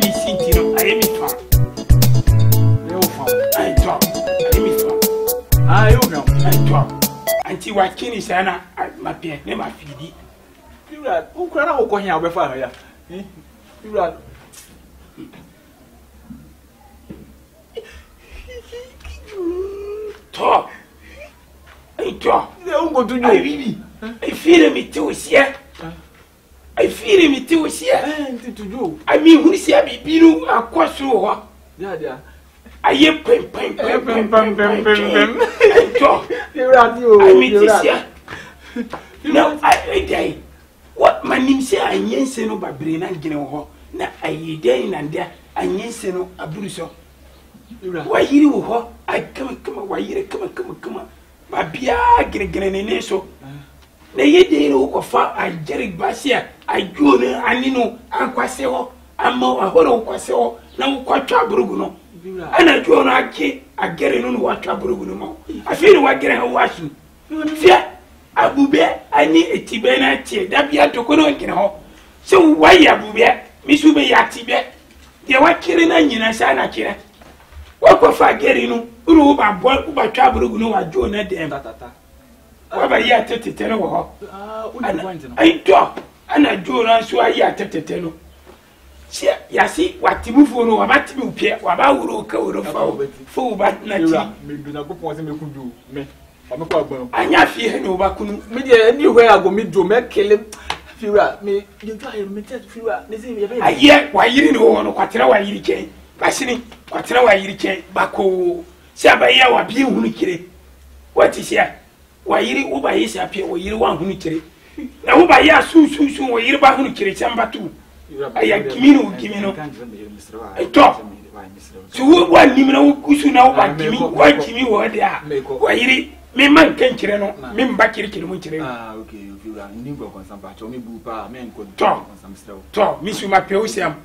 ni sintino ayemi fa eu falo ai to ayemi fa eu não ai to anti wa kini sana ma pie ne ma fidi Piura o cara o corre a befa ya Piura to ai to eu gosto de ai bibi ai fire mi ti osia ai fire mi ti osia tudo ai mi hu sia bibiru akwaso ho já aye pem ai to Piura tio ai mi ti sia no ai dai what manim say anyense no babre na gine ho na ayi dai na ndia anyense no aburu so wa yiri wo ho ai kama wa yiri kama ba bia gine ne so na yede no ko fa ajeri basia ajuo ne ani no akwase ho amma ahoro kwase ho na kwatwa burugu no ana juo no ake agere no watwa burugu no mo afiri wa gere ho wasu fia abube ani etibe na tie da bia to ko no gine ho se wa ya abube misu be ya tibe de wa kire na nyina sha na kire wa ko fa gere no uru ba bo ba twa burugu no wa juo na dem waba ya tetete no ho ai to ana jora so ya tetete no sia ya si watibufu no waba tibi upie waba wuro ka wuro fa ba na ti me do na go pon se me kudu me ba me ko agban anya fi he no ba kunu me de ni hwe ago me do me kele Piura me you try me test Piura me say me be aye wa yiri no no kwatira wa yiri chen basini kwatira wa yiri chen bako sia ba ya wa bi hunu kire wati sia wa yiri uba yesi apia wa yiri wa hunu kire na uba ya su wa yiri ba hunu kire chamba tu aya gimino to so wa nimina kusu na uba gimi wa gimi wa dia wa yiri me man kan kire no me mba kire mun kire okay Piura ni go konsampa cho me bu pa me nko konsamstra to mi su ma pe osiam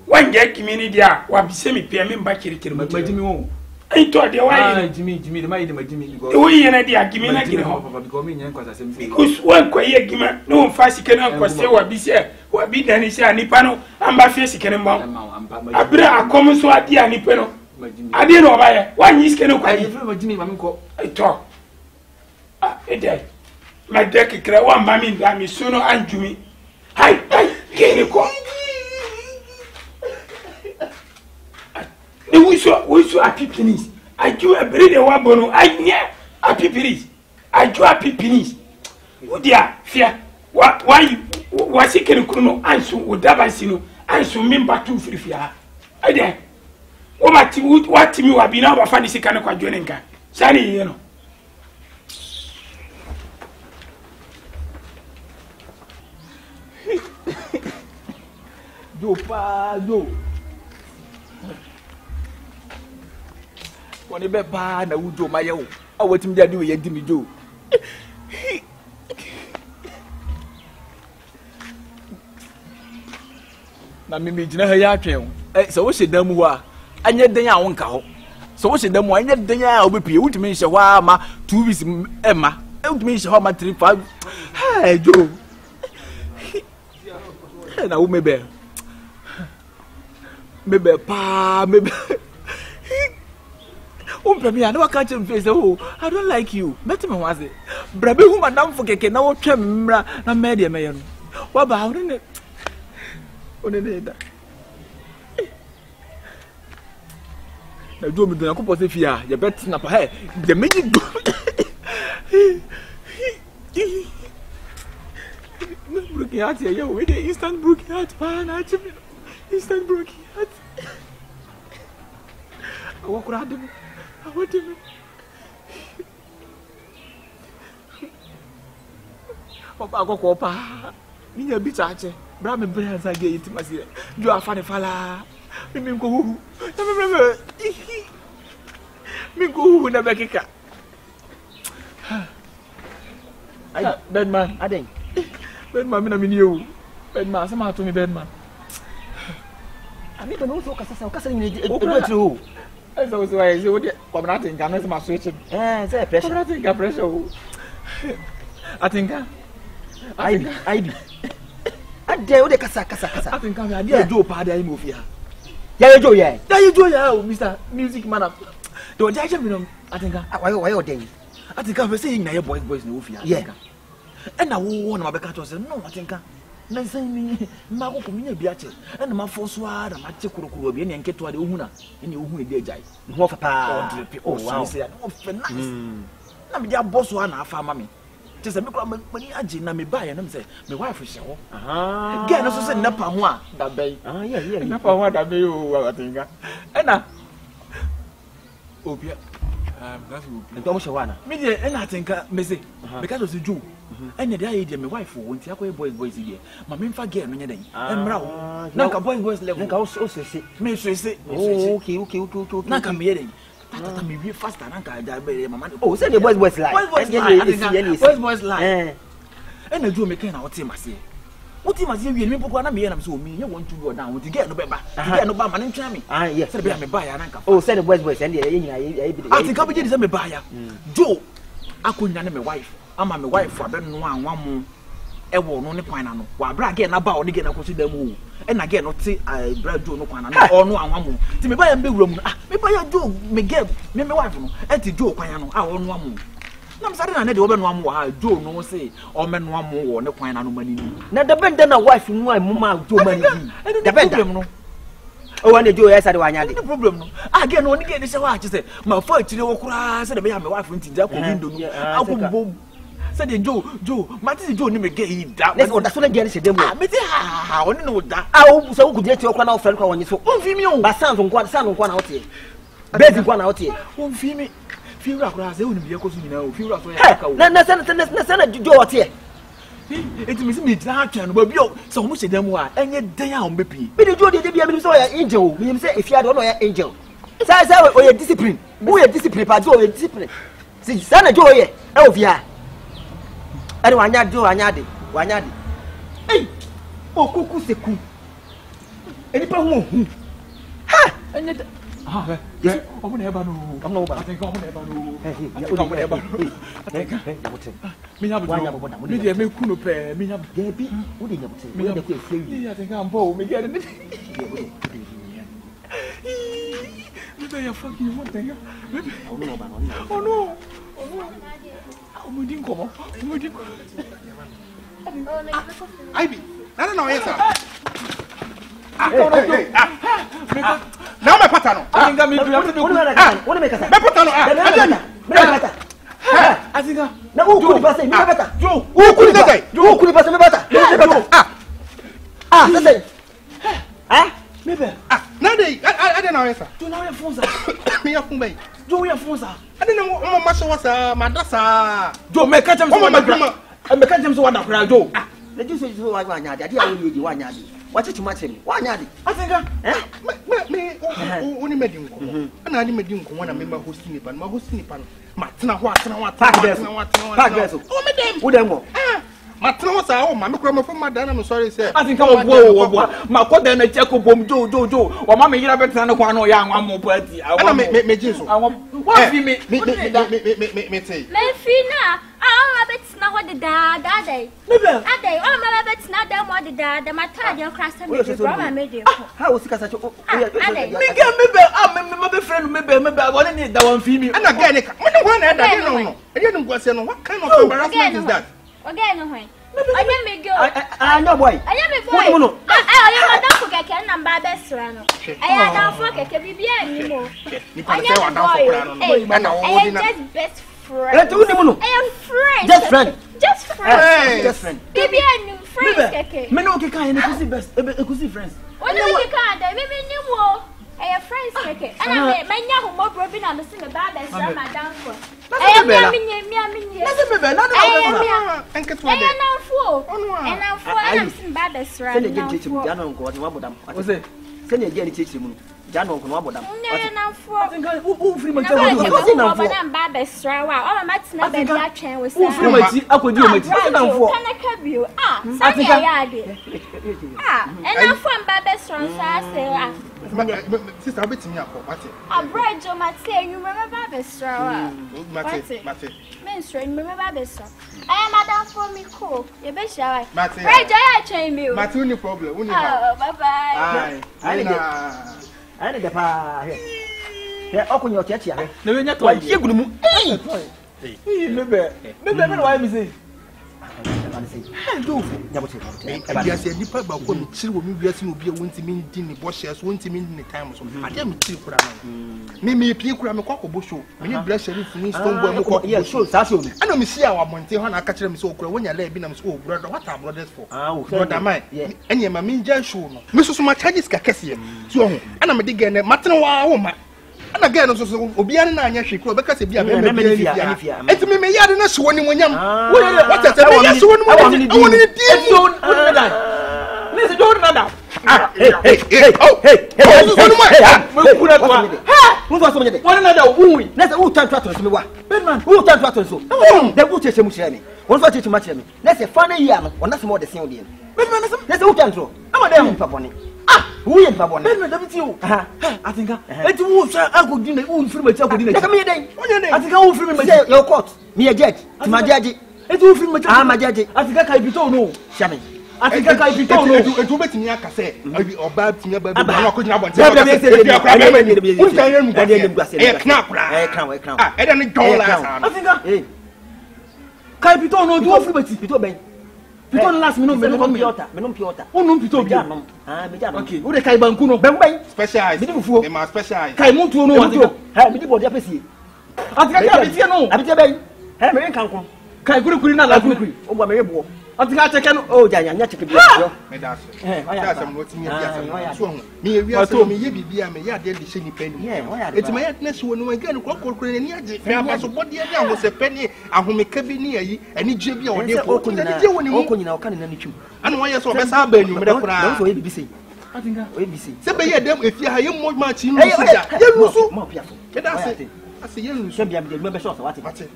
wa nge gimi ni dia wa bise mi pe me mba kire mun kire majimi won ai to de wa yiri jimi de mai de majimi because we yena dia gimi na kire ho because me nyan kwasa sem because wan kwa ye gima no fasi kana kwa se wa bi se wa bi dani se anipa no amba fe sikene mba abira akom so ade anipa no ade no ba ye wan yi sikene kwa ai fe majimi ma me ko ai to ede ma de kikra wa mba mi nda mi suno anjumi hai kene ko ne wiso apipinis aju abere de wa bono anye apipinis aju apipinis udia fia wa sikere kuno ansu udaba sino ansu mimba tu frifia ade o mati watimi wa bina wa fani sikane kwa jone nka sani yeno do woni be pa na wujo mayewo awotim dia de we dimi jo na mimi jina ha ya atwen so wo hyedan mu ho a anya den a wonka ho so wo hyedan mu anya den a obepie wutimi hye ho a ma 2 weeks ema wutimi hye ho ma 3 5 hey jo na wo mebe pa mebe me I never catch him face. Oh, I don't like you. Better me was it. Brabe who madam for keke na wo twem na media me no. Wa ba wo ne. One da. Na do me do na ko pose fia. Ye bet na pa he. De meji do. Broken heart here. Yo, we dey instant broken heart. Man, instant broken heart. I walk around him. What do you mean? Papa go kopa. Ni ya bitache. Bra me bre ansa ge yiti masire. Jo afane fala. Mi ko hu. Mi ko hu na bekika. Ay, Bedman, Aden. Bedman mi na mi ni o. Bedman sama to mi Bedman. Ami to no so kasa ni e so I say what come not think I'm not switch. Say pressure. I think pressure. I think I de o de kasa. I think I dey do pa dey move here. Ya Joe ya. Ya Joe ya o Mr. Music Man. Do jaje mi no atinka. Why you den? Atinka be say na ye boys na ofia. Yeah. E na wo na mabeka to say no atinka. Na say mi ma ko mi na bi ache. E na ma forso a na ma che kurukuru bi ne nketo ade ohuna. E ne ohuna de ajai. Ho papa. Oh wow. Oh nice. Na me dia boss wa na afa ma me. Just me kwa mani agi na me buy na me say me wife hye ho. Aha. Girl no so say napa ho a da bai. Ah yeah. Napa ho da bai o atinka. E na Obia that's Obia. Nto mo hye wa na. Me dey e na atinka me say because of Joe. And the day dey me wife wo nti akoy boys here. Ma me mfa girl no nya den. E mra wo. Na ka boys level. Na ka o sese. Me sese. Oh okay. Na ka me dey. Tata me we faster na ka da be mama. Oh say the boys lie. Boys lie. E na Joe me kan na wo te mase. Wo te mase wie me pokwa na me na me so me nya won tu go down. Wo ti girl no be ba. Girl no ba ma ne ntwa me. Ah yes. Say be me ba ya na nka. Oh say the boys and the nyina ye bi. I think I be dey say me ba ya. Joe akonya na me wife. Ama me wife abe no anwa mo e wo no ne kwan na no wa bra ge na ba o ne ge na ko da mu e na ge no te bra Joe no kwan na no o no anwa mo ti me ba ya mbewura mu me ba ya Joe me ge me wife no e ti Joe kwan no o no amu na me sare na ne de o be no amu ha Joe no say o me no amu wo ne kwan na no mani ni na da benda na wife mu ai mu ma Joe mani ni da benda no o wane Joe ya sare wanya de no problem no again no ni ge de se wa chi say ma fa chire wo kura se de be ya me wife ntinja ko window no akobom said Joe, Matty Joe, you may get him down. Let's go. That's what I get. Ah, me ha, only know that. I so good get your corner friend when you so on but sounds on one out here. Bed one out here. Won't feel me. Feel like I won't be a cousin, you know. Feel like Joe out here. It means me that but you so much of them were and yet they are on baby. But the Joe did be a so angel. You say if you don't know your angel. Say or your discipline. Who your discipline, but your discipline. See, son of Joe here. Oh, yeah. Ari wanyade eh o kuku seku enipa hu ha enye ha eh omo na eba no I think omo na eba no omo na eba me nya bodo me dey me ku no pe me nya dey bi wo dey nya bodo me dey ku efie yi I think am bo me get me me ya fucking what thing oh no Omudin como? Ivy, no, yes, sir. Now my patano. I think I'm going to make a patano. I think now who could pass me better? Who could pass me better? Ah, listen. Maybe. Now I don't know, sir. Do now your phones are. Me up me. Do your phones are. I don't know what my was madassa. Do make catch him so what I make catch him so what I do. Let you say so like one yard. I did one yard. Watch it too much. 1 yard. I think me only made him. And I made him one member hosting it, but my hosting it. Martina, what? Pack vessel. Oh, madam. Who them more? Martina was our mamma from my dad. I'm sorry, sir. I think I'm whoa. My court then a check of bomb Joe, or Mamma, you have better than one young one more party. I want to make Jesus. I want what me say. Lefina, I bet not what the dad, are they? Are they? Oh, my bet's not them what the dad, the matter, your class, and your made you. How was it? My friend, maybe I want to need that one female. And again, I didn't go say what kind of embarrassment is that? Again, I am a girl. I know boy. I am a boy. I am not forget and best run. I am not forget to be anymore. I am a boy. I am just best friend. I am friend. Just friend. Baby, I knew friends. Me no can you best. You friends. What do you can't? Maybe new more. I have friends, okay. And I may know more broken on the sing about that. My down for. I am sister, I'll be to me up. A bride, Joe Matty, you remember Bestra? Matty, Menstruation, remember Bestra. I am Madame for me cool. You bet shy. Matty, I chain you. Matty, no problem. Oh, bye bye. I Ane de pa he. He okunyo chechi ya he. Na we nya to. Wa ye gunu mu. Mebe me why me say. Yes, a deeper about when children will be a winter mean dinner, bushes, winter mean the time. I am chill for me, people, I'm a cockle bush. When you bless every stone, yes, so I know me see our Monte when I catch them so when you lay in school, brother. What are brothers for? Brother, mine, and your mammy just show. Mrs. Macadis Cacassia, so and I'm a digger, Matana woman. And again, Obiana and Yashiko, because if you have a it's me, may I not swan when you what is I want who is Babon? I think it's who I could dinner, who film a chocolate. I think I will film your court. Me a judge, my judge. It's who film my judge. I think I be told no. Shabby. I think I be told no. It will make me a cassette or bad thing about I couldn't have one. I don't know. Capito no do film Piton last minute me no piota. O no pito bia. Okay, o de kai banku no. Ben specialize. Me fufu. E ma specialize. Kai muntu no wa. Ha me di body apesi. Atika ka bitie no. Abitie ben. Ha me kan ko. Kai kurukuri na la kurukuri. O gba me rebo. Atika cheke no. O janya nya cheke bia. Me da so. That's am what me bia so. Me wi so me ye bibia me ya de de sheni penny. Eti me ya next one no again kurukuri ni age. Me abaso body ya ho se penny ahomeka bi ni ayi ani gye bia o de ko. Okonyina o kan na ni twum. Ana wo ye so be sa ba enum de kura. Don so ye bibisi. Atinga o ye bibisi. Se be ye dem efia ha ye mo ma chi nu su ja. Ye nu su. Ma piafo. Me da se. Ase ye nu su. Se bia me de me be so wate. Mate.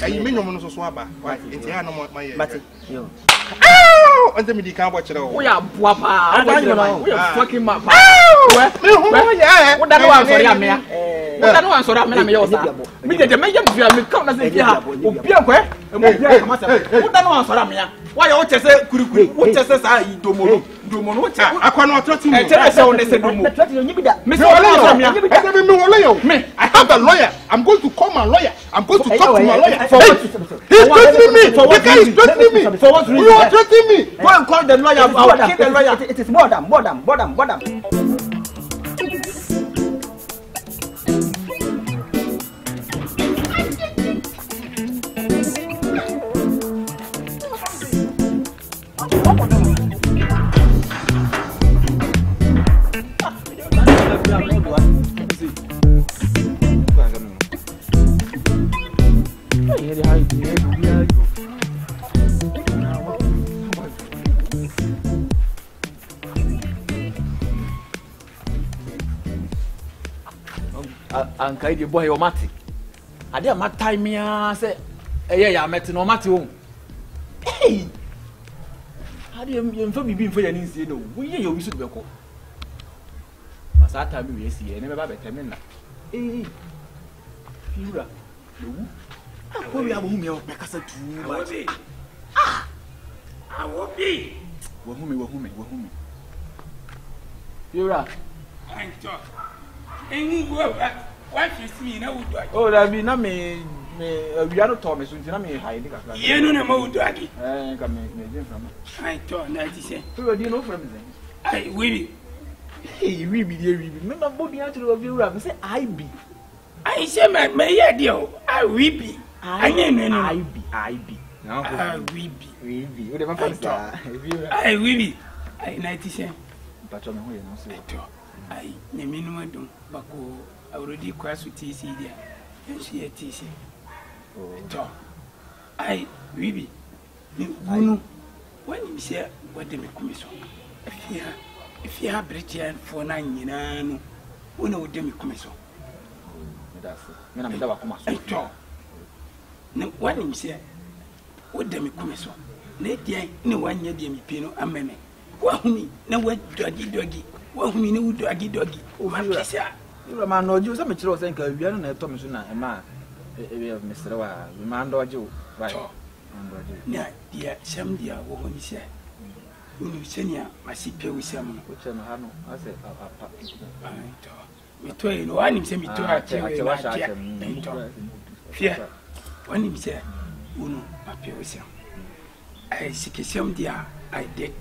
Ayi me nyom no so so aba. Enti ha no ma ye. Mate. Yo. Ante me di kan bo kire wo. Wo ya boa pa. Wo ya fucking ma pa. Me hu ya. Wo da no an sori amea. Wo da no an sori amea me yo sa. Me de me yam fia me ka na se fia ha. Obi akwa. E mo bia ka ma se. Wo da no an sori amea. Wa ya wo chese kurukuru. Wo chese sa yi domono. Domono wo che. Akwa no trot me. E chese se wo ne se domo. Me se wo lawyer. amea. Me wo lawyer. Me. I have a lawyer. I'm going to call my lawyer. I'm going to talk to my lawyer. For what? He's threatening me. The guy is threatening me. For what reason? You are threatening me. Go and call the lawyer. I'll kill the lawyer. It is more than. Ankai de boy o mate ade a matai me a se eye ya mete no mate o eh ade ye mfa bibi mfa ya ni nsie no wo ye yo wisu be ko masata bi we sie ne be ba beteme na eh fiura no ko wi abo humi o be kasa tu ba awobi wo humi fiura anto engu what you see na wudu agi oh da bi na me awia no to me so ntina me haide kakra ye no na ma wudu agi ka me jin fama ai to na ti se so di no from zen ai wibi me ma bodi a tiro bi wura me say I be ai se me ye di o ai wibi anye no I be na wibi o de ma fa sa ai wibi ai na ti se pacho me ho ye no so to ai ne minuma dum bako already kwasu TC dia ensu ye TC to ai wibi ni gunu wani se wade me kumiso afia Britian for na nyina no wona wode me kumiso me na me da ba kuma so to ne wani se wode me kumiso ne dia ne wanya dia me pino ameme wa huni na wa dogi wa huni ne wudo agidogi o ma pisa ira ma no ju se me kire o se nka awia no na eto me so na e ma e mesere wa me ma ndo je o right na dia sam dia wo huni se unu senia masipe wisam no uche no ha no ase apa mito e no ani se mito a chewe na tia mito fia wani se unu mapie wisam ai sikisem dia ai det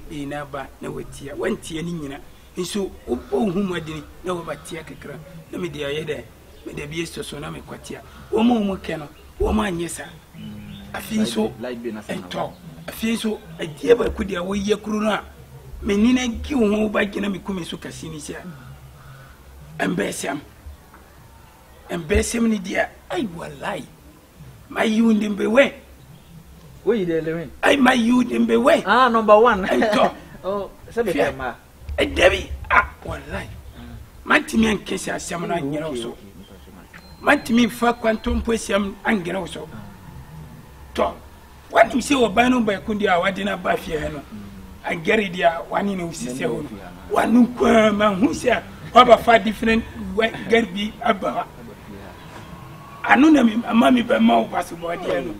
be na ba na watia wantia ni nyina nso ohu madini na wo batia kekra na me dia ye de me de bi so na me kwatia wo mo ke no wo ma nyesa afi nso ento afi nso adie ba ku dia wo ye kru no a me ni na gi wo ba gina me kumi so kasi ni sia embesem ni dia ai wallahi my you ndembe we we de lewen ai my you ndembe we number 1 ento oh sabe tema Debbie, wallahi. Mantimi ankesi asem na nyina so. Mantimi fa kwantom posiam angena so. To, wani se oban no ba kundi a wade na ba fie he no. Angere dia wani ne usise ho no. Wanu kwa ma hu se oba fa different garbi aba. Anu na mi mama ba ma possible dia no.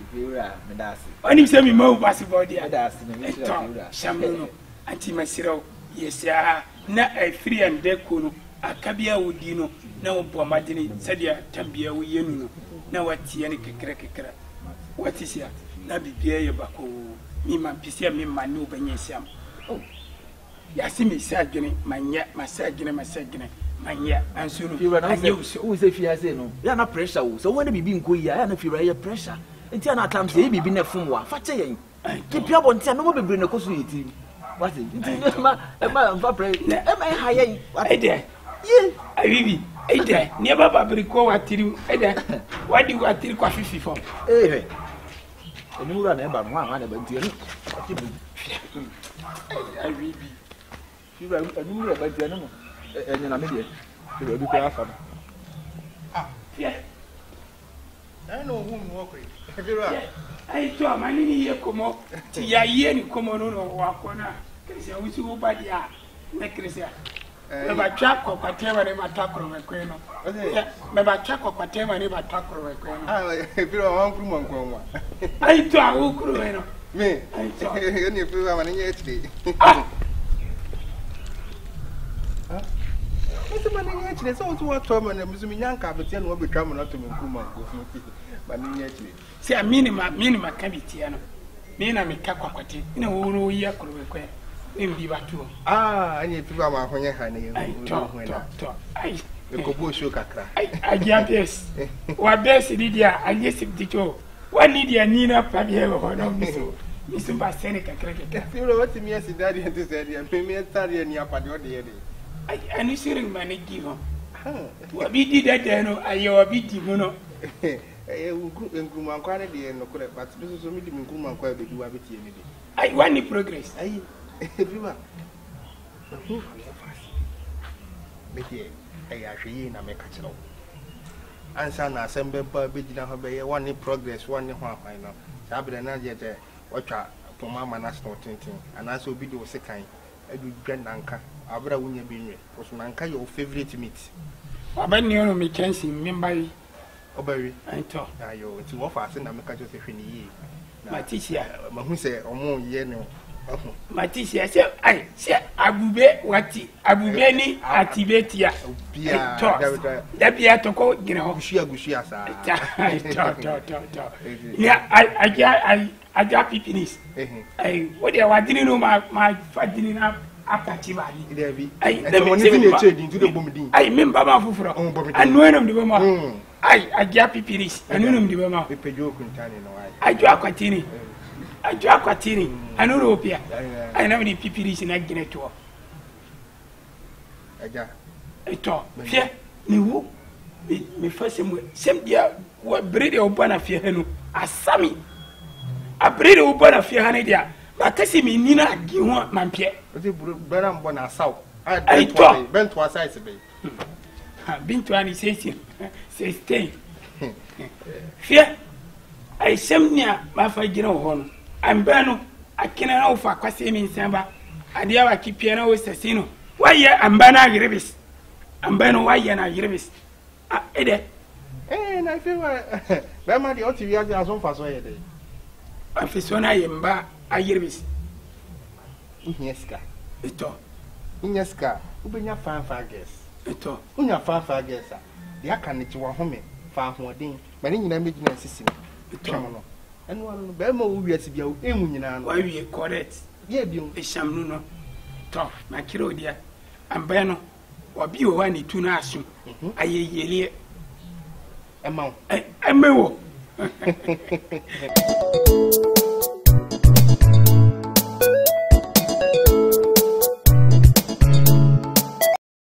Wani se mi ma possible dia. To, shamu no. Anti masiro yes ya na free and deco no akabia wodi no na wo bo madini sadia tambia wo yenu no na watie ne kekra watisia na bibia ye bako mi ma pisia mi ma ne obanya siam oh ya si mi sa adwene manya masagene manya anso no fiwa na wo se fia se no ya na pressure wo so wona bibi nko ya na fiwa ya pressure enti na atam se bibi na fom wa fa che yen kipia bo ntia no mo bebre na koso yeti what is it ma pray am I higher what is there yeah abibi ede ne baba briko watiri ede wadi watiri kwa 54 eh eni mura na eba no wa na ba ntie no abibi fiba eni mura ba ntie no enye na me de fiba bi kwa afa yeah I know who mo ko e ai to amani ni ye komo ti ya ye ni komo no wa kona krisia wusi wo badia na krisia me ba twa kokwatema ne matakro me kweno me ba twa kokwatema ne matakro me kweno Firo wa nkuru mo nkonwa ai to a wo kru me no me ni firo wa ni yetire Ese mani yetire so wo wa to mo na muzumi nyanka betia no betwa mo na to me nkuru mo nkonwa mani yetire si minima kabitia no mina meka kwakwate ina wo ya kru me kweno mbi batu anye firo ma honye ha ne to ai ko bo show kakra ai agia bes wa bes dia anye sibdicho wani dia nina pa bie ho no miso ba sene kakra firo wati mi asi daddy ante say dia pe mi tare ni apade ode ye de ai ani sirin managi ho wa bi di dada no ayo wa bi di mu no nkuru mankwa ne de no kure but so mi di nkuru mankwa be di wa beti ye ne de ai wani progress ai viva beti ai ahwe na me ka kire wo ansa na asembe ba be gina ho be ye one progress one ho afan no sabere na je te watwa poma mana stotintin anasa obi de wo sekan adu dwananka abra wunya bi nwe so nanka your favorite meat abani ono me chansi membai obawi ai to ayo ti wo fa se na me ka jo se hwe ni yi matisia mahu se omo ye no matisia se ai se abube wati abube ni atibetia bia da bia to ko gina ho gushia sa to ya aja pipinis ai wodi wadini no ma fadini na apati bali debi ai da mo ni ne che din tu de bomdin ai memba ma fufuro anu enum de boma ai aja pipinis anu enum de boma pejo kuntani no ai ajo akwatini anu ropia ai na mi pipinis na gine to aja to fie ni wo me fase mo sem dia wa brede obana fie hanu asami a brede obana fie hanu dia ba kasi mi nina agi ho mampie oti brana mbo na saw ai to bento size be bintu ani sesi stay fie ai sem nia ma fa gina ho no ambano akina na ufa kwase mi nsamba adia wa kipia na wo sesino waye ambana yirebis ambano waye na yirebis ede na fe wa ba ma di oti wi aja so fa so ye de afisona yemba ayirebis wohia sika eto wohia sika wobenya fan girls eto wonya fan girls a de aka ne gye wahome fa ahoɔden ma ne nyinaa megyina sisi no twam no ɛno ano no bɛrima wo wiase bia ɛmu nyinaa no wawie correct yɛ biom ehyam no no to na kire odia ambe no obi wo wa ne tu no aso ayeyele ɛma wo ɛmɛwo